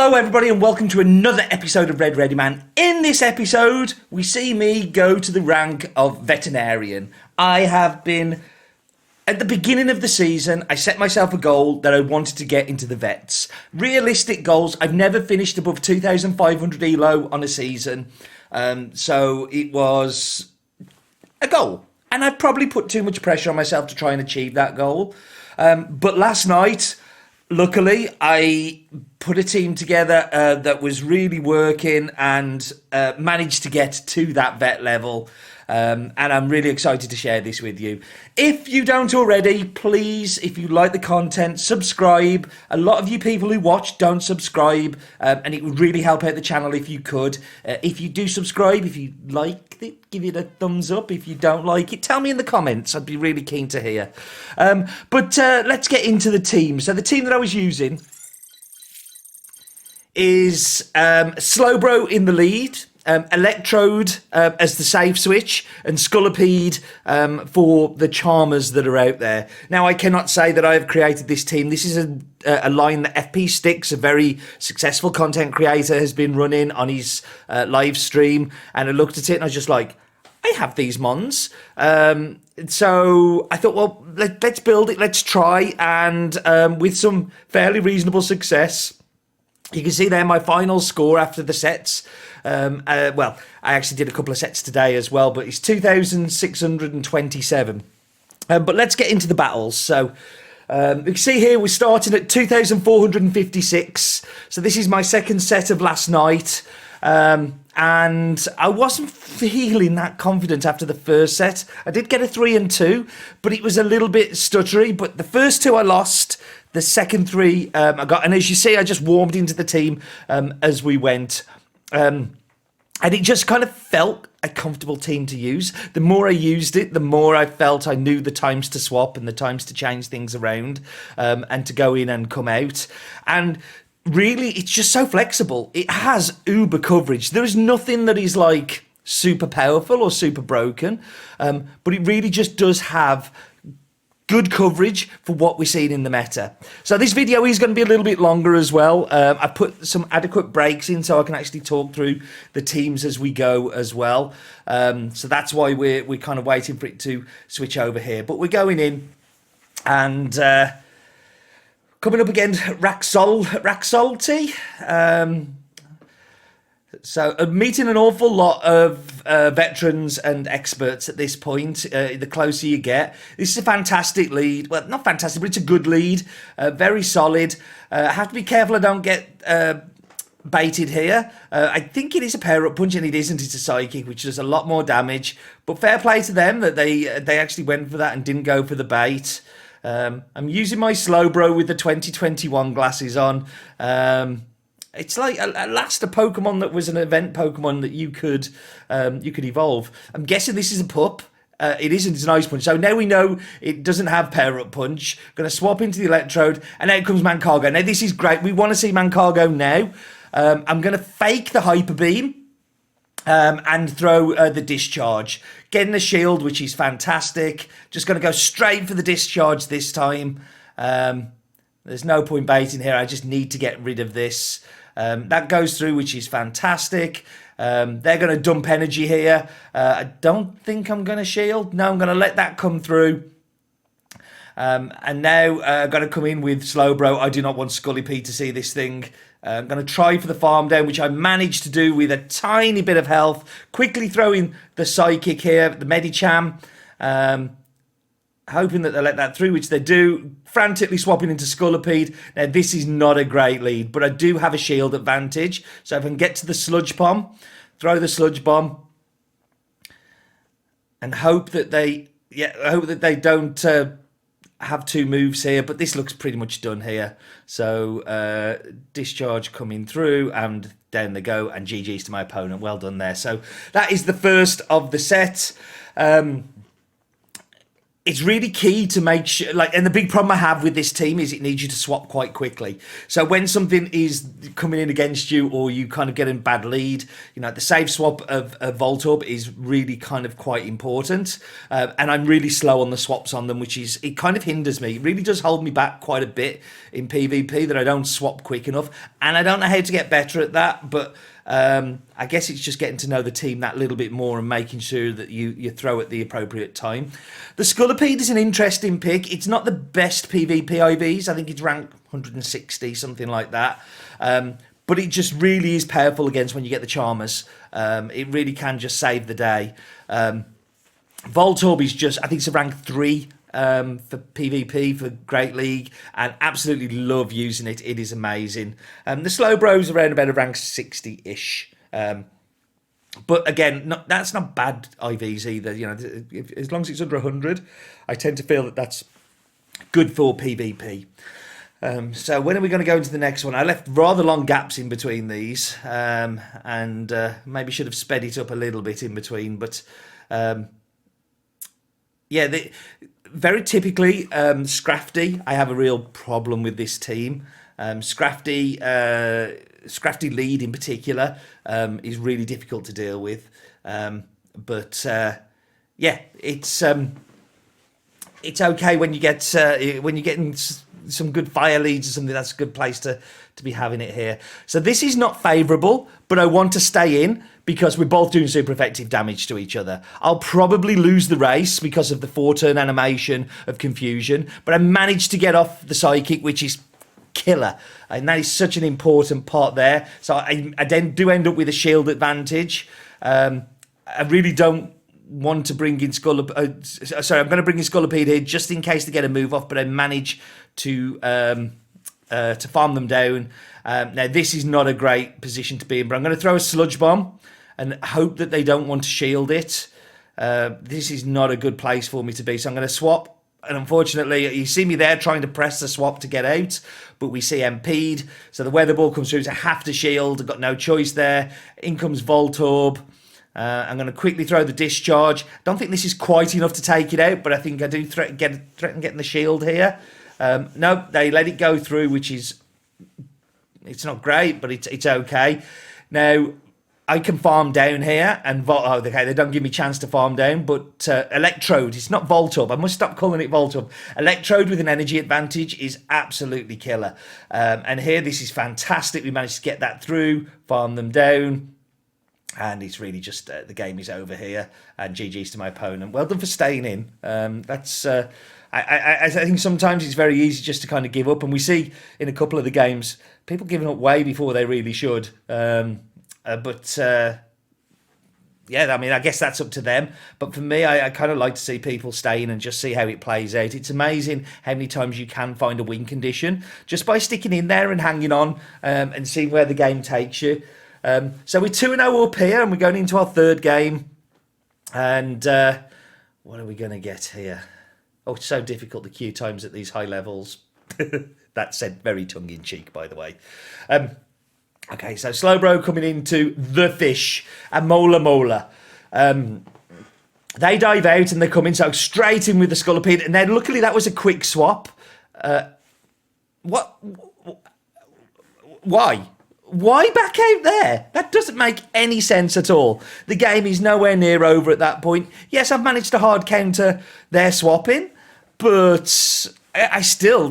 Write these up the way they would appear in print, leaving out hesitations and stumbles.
Hello everybody and welcome to another episode of Red Ready Man. In this episode, we see me go to the rank of veterinarian. I have been, at the beginning of the season, I set myself a goal that I wanted to get into the vets. Realistic goals, I've never finished above 2,500 ELO on a season. So it was a goal. And I've probably put too much pressure on myself to try and achieve that goal. But last night, luckily, I put a team together that was really working and managed to get to that vet level. And I'm really excited to share this with you. If you don't already, please, if you like the content, subscribe. A lot of you people who watch don't subscribe, and it would really help out the channel if you could. If you do subscribe, if you like it, give it a thumbs up. If you don't like it, tell me in the comments. I'd be really keen to hear. But let's get into the team. So the team that I was using is Slobro in the lead. Electrode as the save switch, and Scolepiede for the charmers that are out there. Now, I cannot say that I have created this team. This is a line that FP Sticks, a very successful content creator, has been running on his live stream, and I looked at it and I was just like, I have these mons. So I thought, well, let's build it, let's try, and with some fairly reasonable success. You can see there my final score after the sets. Well, I actually did a couple of sets today as well, but it's 2,627. But let's get into the battles. So you can see here we're starting at 2,456. So this is my second set of last night. And I wasn't feeling that confident after the first set. I did get a 3 and 2, but it was a little bit stuttery. But the first two I lost. The second three I got, and as you see, I just warmed into the team as we went. And it just kind of felt a comfortable team to use. The more I used it, the more I felt I knew the times to swap and the times to change things around and to go in and come out. And really, it's just so flexible. It has uber coverage. There is nothing that is like super powerful or super broken, but it really just does have good coverage for what we're seeing in the meta. So this video is going to be a little bit longer as well. I put some adequate breaks in so I can actually talk through the teams as we go as well. So that's why we're kind of waiting for it to switch over here. But we're going in and coming up against Raxolti. So meeting an awful lot of veterans and experts at this point, the closer you get. This is a fantastic lead. Well, not fantastic, but it's a good lead. Very solid. I have to be careful I don't get baited here. I think it is a pair-up punch, and it isn't. It's a psychic, which does a lot more damage. But fair play to them that they actually went for that and didn't go for the bait. I'm using my Slowbro with the 2021 glasses on. It's like at last a Pokemon that was an event Pokemon that you could evolve. I'm guessing this is a pup. It isn't. It's an Ice Punch. So now we know it doesn't have Pair-Up Punch. Going to swap into the Electrode, and out comes Mancargo. Now this is great. We want to see Mancargo now. I'm going to fake the Hyper Beam and throw the Discharge. Getting the shield, which is fantastic. Just going to go straight for the Discharge this time. There's no point baiting here. I just need to get rid of this. That goes through, which is fantastic. They're going to dump energy here. I don't think I'm going to shield. No, I'm going to let that come through. And now I'm going to come in with Slowbro. I do not want Scolepiede to see this thing. I'm going to try for the farm down, which I managed to do with a tiny bit of health. Quickly throw in the Psychic here, the Medicham. Hoping that they let that through, which they do. Frantically swapping into Scolepiede. Now, this is not a great lead, but I do have a shield advantage. So if I can get to the Sludge Bomb, throw the Sludge Bomb, and hope that they don't have two moves here. But this looks pretty much done here. So Discharge coming through, and down they go, and GG's to my opponent. Well done there. So that is the first of the set. it's really key to make sure, like, and the big problem I have with this team is it needs you to swap quite quickly. So when something is coming in against you, or you kind of get in bad lead, the save swap of Voltorb is really kind of quite important. And I'm really slow on the swaps on them, it kind of hinders me. It really does hold me back quite a bit in PvP that I don't swap quick enough. And I don't know how to get better at that, but I guess it's just getting to know the team that little bit more and making sure that you throw at the appropriate time. The Scolepiede is an interesting pick. It's not the best PvP IVs. I think it's ranked 160, something like that. But it just really is powerful against when you get the Charmers. It really can just save the day. Voltorb is just, I think it's a rank 3 for PvP, for Great League, and absolutely love using it. It is amazing. The Slobro's around about a rank 60-ish. But again, that's not bad IVs either. As long as it's under 100, I tend to feel that that's good for PvP. So when are we going to go into the next one? I left rather long gaps in between these, and maybe should have sped it up a little bit in between. But very typically, Scrafty, I have a real problem with this team. Scrafty Lead in particular is really difficult to deal with. It's okay when you're getting some good fire leads or something. That's a good place to be having it here. So this is not favourable, but I want to stay in because we're both doing super effective damage to each other. I'll probably lose the race because of the 4-turn animation of Confusion, but I managed to get off the Psychic, which is killer, and that is such an important part there. So I then do end up with a shield advantage. I really don't want to bring in I'm going to bring in Scolepiede here just in case they get a move off, but I manage to farm them down. Now this is not a great position to be in, but I'm going to throw a Sludge Bomb and hope that they don't want to shield it. This is not a good place for me to be, so I'm going to swap. And unfortunately, you see me there trying to press the swap to get out, but we see MP'd. So the Weather Ball comes through, so I have to shield. I've got no choice there. In comes Voltorb. I'm going to quickly throw the Discharge. Don't think this is quite enough to take it out, but I think I do threaten getting the shield here. No, they let it go through, which is... It's not great, but it's okay. Now, I can farm down here, and they don't give me a chance to farm down, but Electrode, it's not Voltorb. I must stop calling it Voltorb. Electrode with an energy advantage is absolutely killer. And here, this is fantastic. We managed to get that through, farm them down, and it's really just the game is over here, and GG's to my opponent. Well done for staying in. I think sometimes it's very easy just to kind of give up, and we see in a couple of the games people giving up way before they really should. I mean, I guess that's up to them. But for me, I kind of like to see people stay in and just see how it plays out. It's amazing how many times you can find a win condition just by sticking in there and hanging on and seeing where the game takes you. So we're 2-0 up here, and we're going into our third game. And what are we going to get here? Oh, it's so difficult, the queue times at these high levels. That said very tongue-in-cheek, by the way. Okay, so Slowbro coming into the fish, and Mola. They dive out and they come in, so straight in with the Scolepiede, and then luckily that was a quick swap. What? Why? Why back out there? That doesn't make any sense at all. The game is nowhere near over at that point. Yes, I've managed to hard counter their swapping, but I still,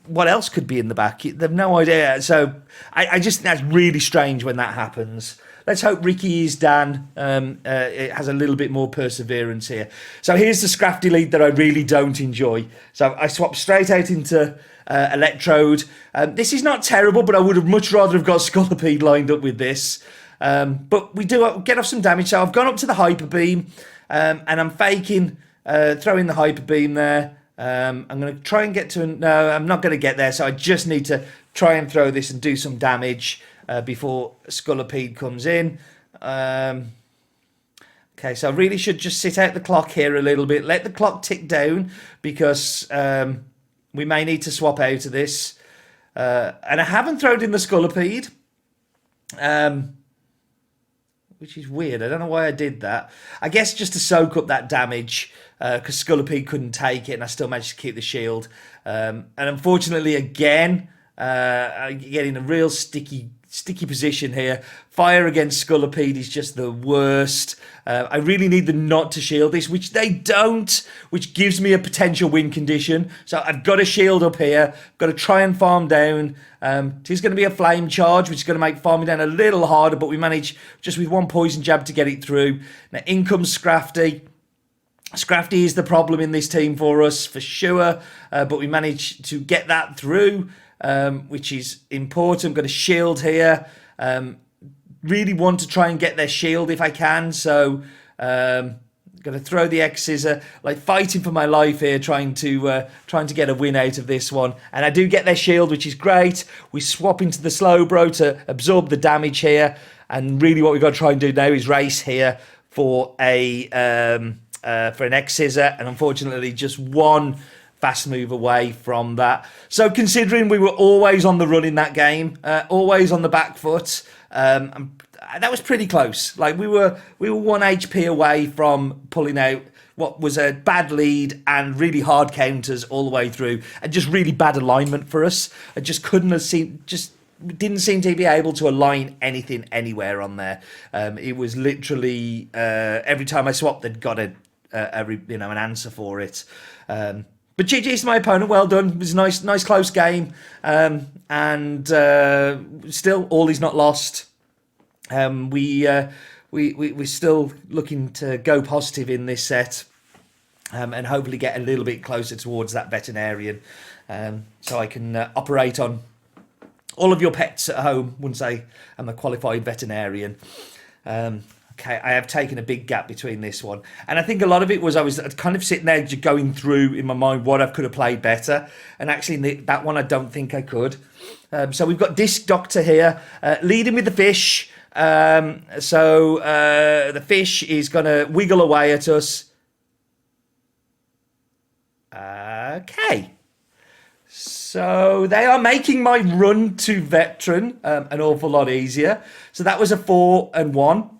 what else could be in the back? They've no idea. So I just think that's really strange when that happens. Let's hope Ricky's Dan has a little bit more perseverance here. So here's the Scrafty lead that I really don't enjoy. So I swap straight out into Electrode. This is not terrible, but I would have much rather have got Scolepiede lined up with this. But we do get off some damage. So I've gone up to the Hyper Beam, and I'm faking throwing the Hyper Beam there. I'm going to try and get to... No, I'm not going to get there, so I just need to try and throw this and do some damage before Scolepiede comes in. Okay, so I really should just sit out the clock here a little bit. Let the clock tick down, because we may need to swap out of this. And I haven't thrown in the Scolepiede. which is weird. I don't know why I did that. I guess just to soak up that damage, because Scolepiede couldn't take it, and I still managed to keep the shield. And unfortunately, again, I get in a real sticky position here. Fire against Scolepiede is just the worst. I really need them not to shield this, which they don't, which gives me a potential win condition. So I've got a shield up here. Got to try and farm down. It is going to be a flame charge, which is going to make farming down a little harder, but we manage just with one poison jab to get it through. Now in comes Scrafty. Scrafty is the problem in this team for us, for sure, but we managed to get that through, which is important. Got a shield here. Really want to try and get their shield if I can, so going to throw the X-Scissor, like fighting for my life here, trying to get a win out of this one. And I do get their shield, which is great. We swap into the Slobro to absorb the damage here, and really what we've got to try and do now is race here for an X-Scissor, and unfortunately just one fast move away from that. So considering we were always on the run in that game, always on the back foot, that was pretty close. Like we were 1 HP away from pulling out what was a bad lead and really hard counters all the way through, and just really bad alignment for us. I just didn't seem to be able to align anything anywhere on there. It was literally every time I swapped, they'd got an answer for it. But GG's to my opponent. Well done. It was a nice close game, and still all is not lost. We're still looking to go positive in this set, and hopefully get a little bit closer towards that veterinarian, so I can operate on all of your pets at home once I am a qualified veterinarian. Okay, I have taken a big gap between this one. And I think a lot of it was I was kind of sitting there just going through in my mind what I could have played better. And actually that one I don't think I could. So we've got Disc Doctor here, leading with the fish. So the fish is going to wiggle away at us. Okay. So they are making my run to veteran an awful lot easier. So that was a 4-1.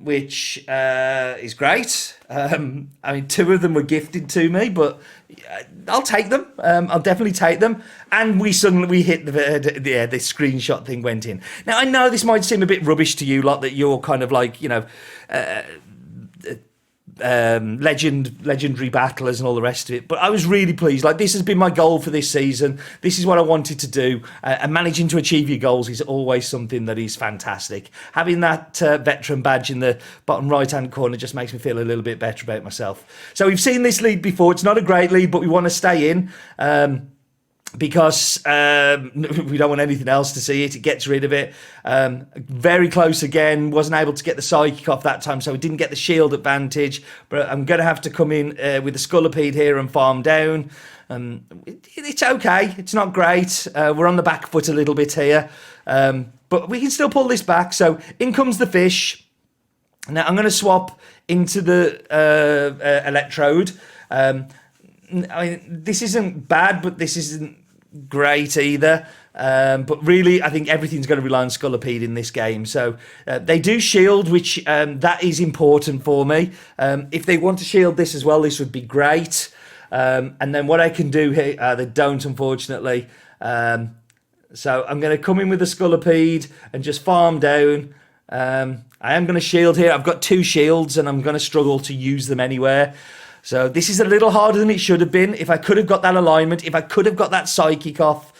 Which is great. I mean, 2 of them were gifted to me, but I'll take them. I'll definitely take them. And we hit the screenshot thing went in. Now, I know this might seem a bit rubbish to you lot, that you're kind of like, legendary battlers and all the rest of it, but I was really pleased. Like, this has been my goal for this season. This is what I wanted to do, and managing to achieve your goals is always something that is fantastic. Having that veteran badge in the bottom right hand corner just makes me feel a little bit better about myself. So we've seen this lead before. It's not a great lead, but we want to stay in, because we don't want anything else to see it. It gets rid of it. Very close again. Wasn't able to get the psychic off that time, so we didn't get the shield advantage. But I'm going to have to come in with the Scolepiede here and farm down. It's okay. It's not great. We're on the back foot a little bit here. But we can still pull this back. So in comes the fish. Now I'm going to swap into the Electrode. I mean, this isn't bad, but this isn't great either. But really, I think everything's going to rely on Scolepiede in this game. So they do shield, which that is important for me. If they want to shield this as well, this would be great. And then what I can do here, they don't, unfortunately. So I'm going to come in with the Scolepiede and just farm down. I am going to shield here. I've got 2 shields, and I'm going to struggle to use them anywhere. So this is a little harder than it should have been. If I could have got that alignment, if I could have got that psychic off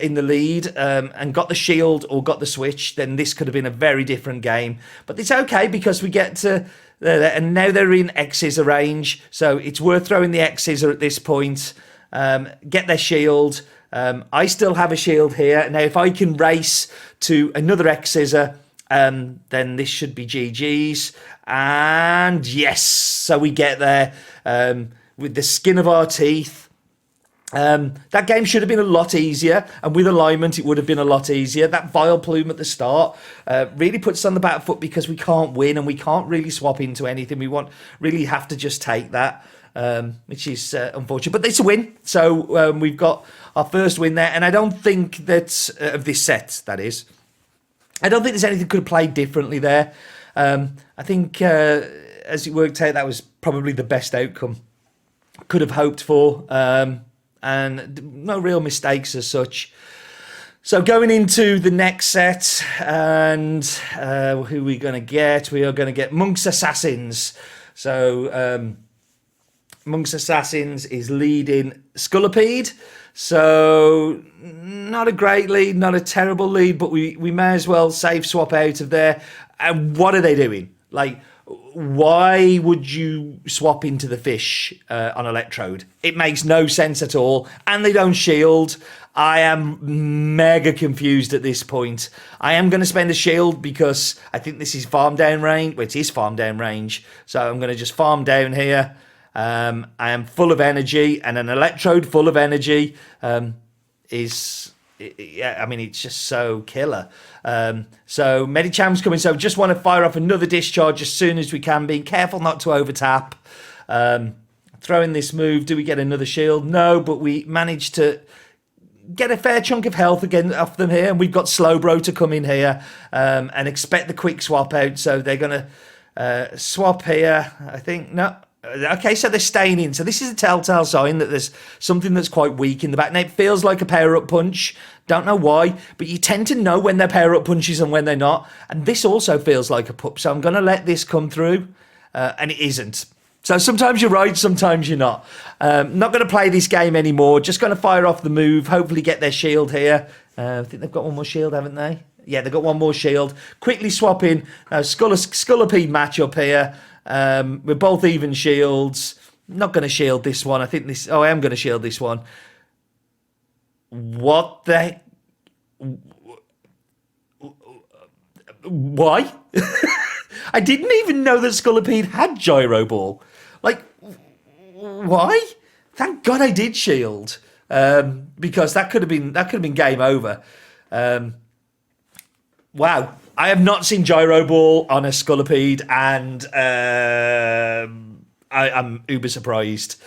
in the lead, and got the shield or got the switch, then this could have been a very different game. But it's okay, because we get to and now they're in X-Scissor range, so it's worth throwing the X-Scissor at this point. Get their shield. I still have a shield here. Now, if I can race to another X-Scissor, then this should be GG's. And yes, so we get there with the skin of our teeth. That game should have been a lot easier, and with alignment it would have been a lot easier. That vile plume at the start really puts us on the back foot, because we can't win and we can't really swap into anything. We really have to just take that, which is unfortunate, but it's a win. So we've got our first win there, and I don't think that of this set, that is. I don't think there's anything could have played differently there. I think as it worked out, that was probably the best outcome could have hoped for, and no real mistakes as such. So going into the next set, and who are we going to get? We are going to get Monk's Assassins. So Monk's Assassins is leading Scolepiede. So not a great lead, not a terrible lead, but we may as well save swap out of there. And what are they doing? Like, why would you swap into the fish on Electrode? It makes no sense at all. And they don't shield. I am mega confused at this point. I am going to spend a shield because I think this is farm down range. Well, it is farm down range. So I'm going to just farm down here. I am full of energy, and an Electrode full of energy yeah, I mean, it's just so killer. So Medicham's coming, so just want to fire off another discharge as soon as we can, being careful not to overtap. Throwing this move, do we get another shield? No, but we managed to get a fair chunk of health again off them here, and we've got Slobro to come in here and expect the quick swap out, so they're going to swap here, I think. No. Okay, so they're staying in. So this is a telltale sign that there's something that's quite weak in the back. Now, it feels like a pair-up punch. Don't know why, but you tend to know when they're pair-up punches and when they're not. And this also feels like a pup. So I'm going to let this come through, and it isn't. So sometimes you're right, sometimes you're not. Not going to play this game anymore. Just going to fire off the move, hopefully get their shield here. I think they've got one more shield, haven't they? Yeah, they've got one more shield. Quickly swap in. Scolepiede match up here. We're both even shields. Not going to shield this one. I think this... Oh, I am going to shield this one. What the... Why? I didn't even know that Scolepiede had Gyro Ball. Like, why? Thank God I did shield. Because that could have been game over. Wow. I have not seen Gyro Ball on a Scolepiede, and I'm uber surprised.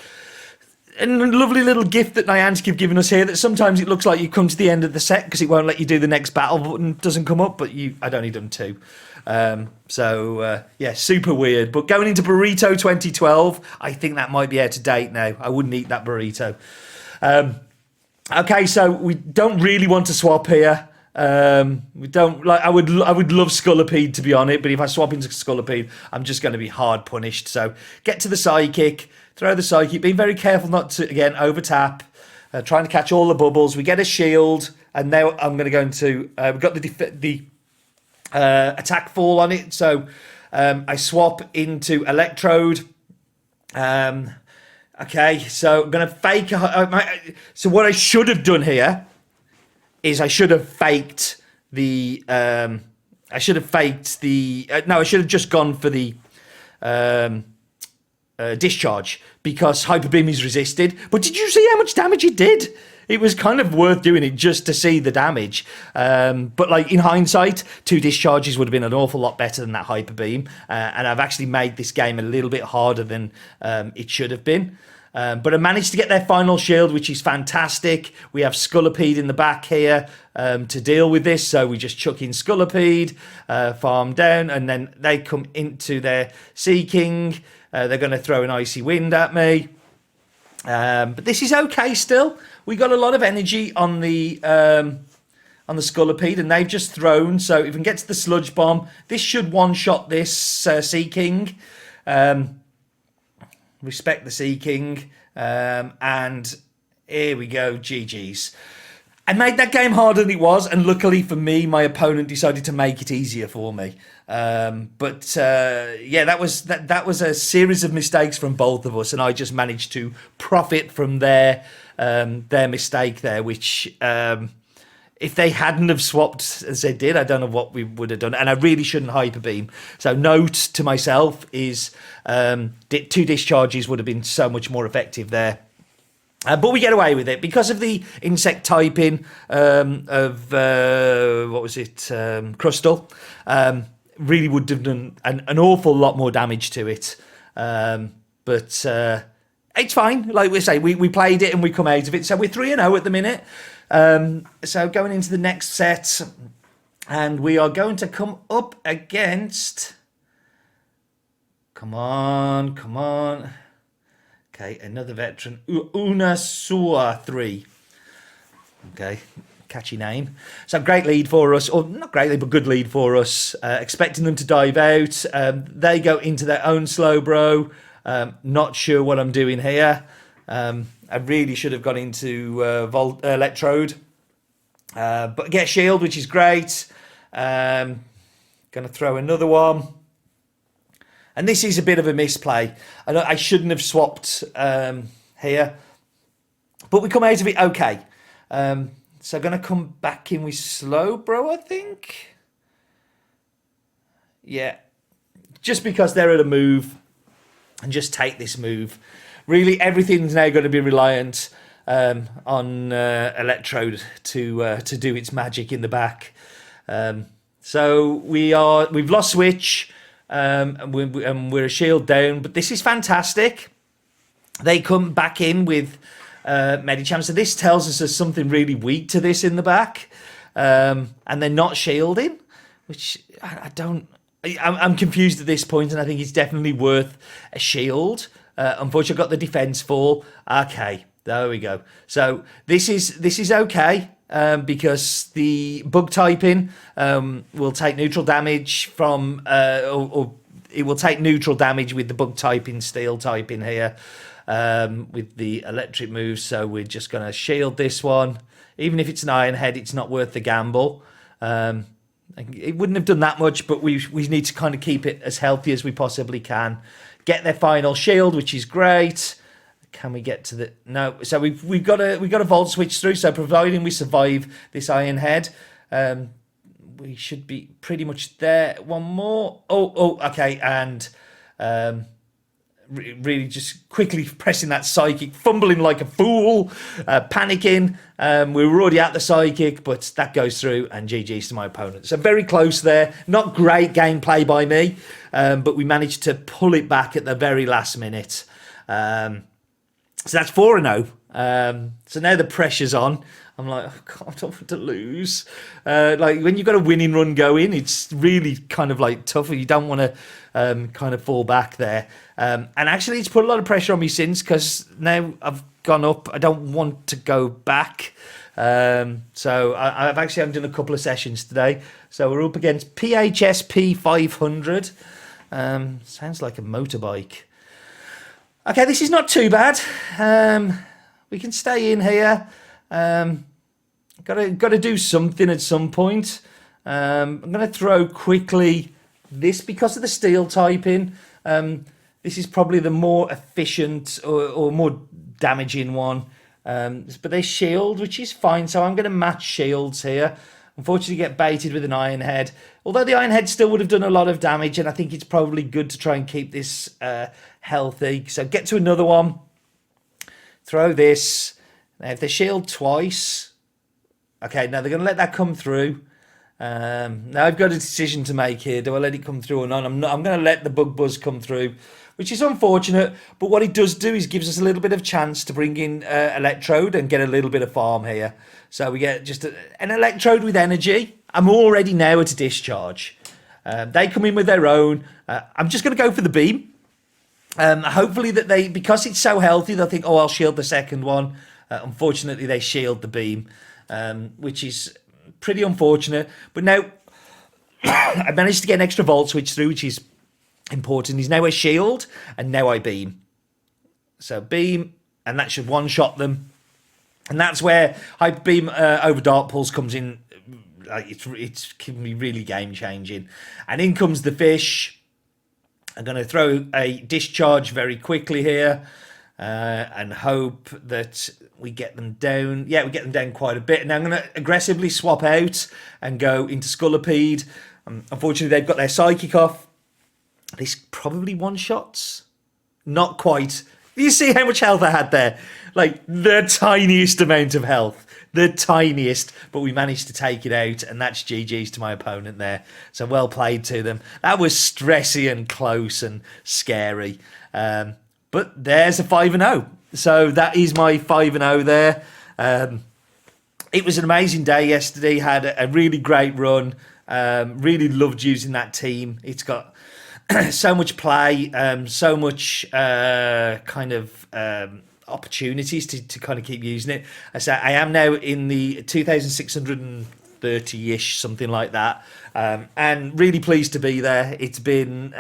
And a lovely little gift that Niantic have given us here, that sometimes it looks like you come to the end of the set because it won't let you do the next battle button, doesn't come up, but I'd only done 2. Yeah, super weird. But going into Burrito 2012, I think that might be out of date now. I wouldn't eat that burrito. Okay, so we don't really want to swap here. We don't like. I would love Scolepiede to be on it, but if I swap into Scolepiede, I'm just going to be hard punished. So get to the psychic, throw the psychic, being very careful not to again overtap, trying to catch all the bubbles. We get a shield, and now I'm going to go into. We've got the attack fall on it, so I swap into Electrode. Okay, so I'm going to fake. So what I should have done here is I should have faked the... no, I should have just gone for the discharge, because Hyper Beam is resisted. But did you see how much damage it did? It was kind of worth doing it just to see the damage. But like in hindsight, 2 discharges would have been an awful lot better than that Hyper Beam. And I've actually made this game a little bit harder than it should have been. But I managed to get their final shield, which is fantastic. We have Scolepiede in the back here to deal with this. So we just chuck in Scolepiede, farm down, and then they come into their Sea King. They're going to throw an Icy Wind at me. But this is okay still. We got a lot of energy on the Scolepiede, and they've just thrown. So if we can get to the Sludge Bomb, this should one-shot this Sea King. Respect the Sea King. And here we go. GG's. I made that game harder than it was, and luckily for me, my opponent decided to make it easier for me. Yeah, that was a series of mistakes from both of us, and I just managed to profit from their mistake there, which if they hadn't have swapped as they did, I don't know what we would have done. And I really shouldn't Hyper Beam. So note to myself is 2 discharges would have been so much more effective there. But we get away with it because of the insect typing of what was it, Crustal. Really would have done an awful lot more damage to it. But it's fine. Like we say, we played it and we come out of it. So we're 3-0 at the minute. So going into the next set, And we are going to come up against... Come on, come on. Okay, another veteran. Unasua 3. Okay, catchy name. So great lead for us, or not great lead, but good lead for us. Expecting them to dive out. They go into their own Slobro. Not sure what I'm doing here. I really should have gone into Electrode. But get shield, which is great. Going to throw another one. And this is a bit of a misplay. I shouldn't have swapped here. But we come out of it okay. So I'm going to come back in with Slobro, I think. Yeah. Just because they're at a move. And just take this move. Really, everything's now going to be reliant on Electrode to do its magic in the back. So we've lost switch. And we're a shield down, but this is fantastic. They come back in with Medicham, so this tells us there's something really weak to this in the back, and they're not shielding, which I'm confused at this point, and I think it's definitely worth a shield. Unfortunately, I got the defense fall. Okay, there we go. So this is okay. Because the bug typing will take neutral damage from, or it will take neutral damage with the bug typing, steel typing here, with the electric moves. So we're just going to shield this one. Even if it's an iron head, it's not worth the gamble. It wouldn't have done that much, but we need to kind of keep it as healthy as we possibly can. Get their final shield, which is great. Can we get to the... No. So we've got a volt switch through. So providing we survive this iron head, we should be pretty much there. One more. Oh, okay. And really just quickly pressing that psychic, fumbling like a fool, panicking. We were already at the psychic, but that goes through, and GG's to my opponent. So very close there. Not great gameplay by me, but we managed to pull it back at the very last minute. So that's 4-0. So now the pressure's on. I'm like, oh God, I don't want to lose. Like when you've got a winning run going, it's really kind of like tough. You don't want to kind of fall back there. And actually, it's put a lot of pressure on me since, because now I've gone up. I don't want to go back. So I've actually done a couple of sessions today. So we're up against PHSP 500. Sounds like a motorbike. Okay, this is not too bad. We can stay in here. Got to do something at some point. I'm going to throw quickly this because of the steel typing. This is probably the more efficient or more damaging one. But they shield, which is fine. So I'm going to match shields here. Unfortunately, get baited with an iron head. Although the iron head still would have done a lot of damage, and I think it's probably good to try and keep this healthy. So get to another one. Throw this. Now, if they shield twice... Okay, now they're going to let that come through. Now I've got a decision to make here. Do I let it come through or not? I'm going to let the bug buzz come through, which is unfortunate. But what it does do is gives us a little bit of chance to bring in Electrode and get a little bit of farm here. So we get just an Electrode with energy. I'm already now at a discharge. They come in with their own. I'm just going to go for the beam. Hopefully that because it's so healthy, they'll think, oh, I'll shield the second one. Unfortunately, they shield the beam, which is pretty unfortunate. But now I managed to get an extra volt switch through, which is important. He's now a shield, and now I beam. So beam, and that should one-shot them. And that's where Hyper Beam over Dark Pulse comes in. Like it's can be really game-changing. And in comes the fish. I'm going to throw a discharge very quickly here and hope that we get them down. Yeah, we get them down quite a bit. Now I'm going to aggressively swap out and go into Scolepiede. Unfortunately, they've got their Psychic off. This probably one-shots. Not quite. You see how much health I had there? Like, the tiniest amount of health. The tiniest. But we managed to take it out, and that's GG's to my opponent there. So well played to them. That was stressy and close and scary. But there's a 5-0. So that is my 5-0 there. It was an amazing day yesterday. Had a really great run. Really loved using that team. It's got so much play, so much kind of opportunities to kind of keep using it. I am now in the 2,630-ish, something like that, and really pleased to be there. It's been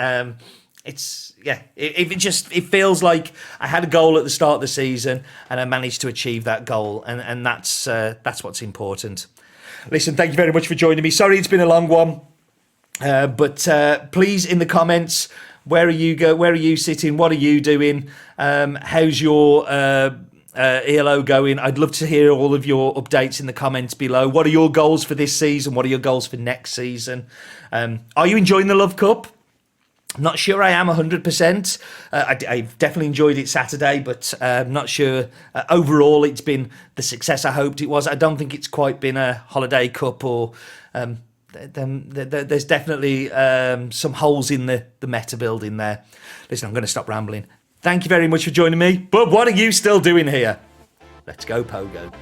it feels like I had a goal at the start of the season and I managed to achieve that goal, and that's what's important. Listen, thank you very much for joining me. Sorry it's been a long one, but please, in the comments, where are you sitting? What are you doing? How's your ELO going? I'd love to hear all of your updates in the comments below. What are your goals for this season? What are your goals for next season? Are you enjoying the Love Cup? I'm not sure I am 100%. I've definitely enjoyed it Saturday, but I'm not sure overall it's been the success I hoped it was. I don't think it's quite been a holiday cup, or there's definitely some holes in the meta building there. Listen, I'm going to stop rambling. Thank you very much for joining me, but what are you still doing here? Let's go, Pogo.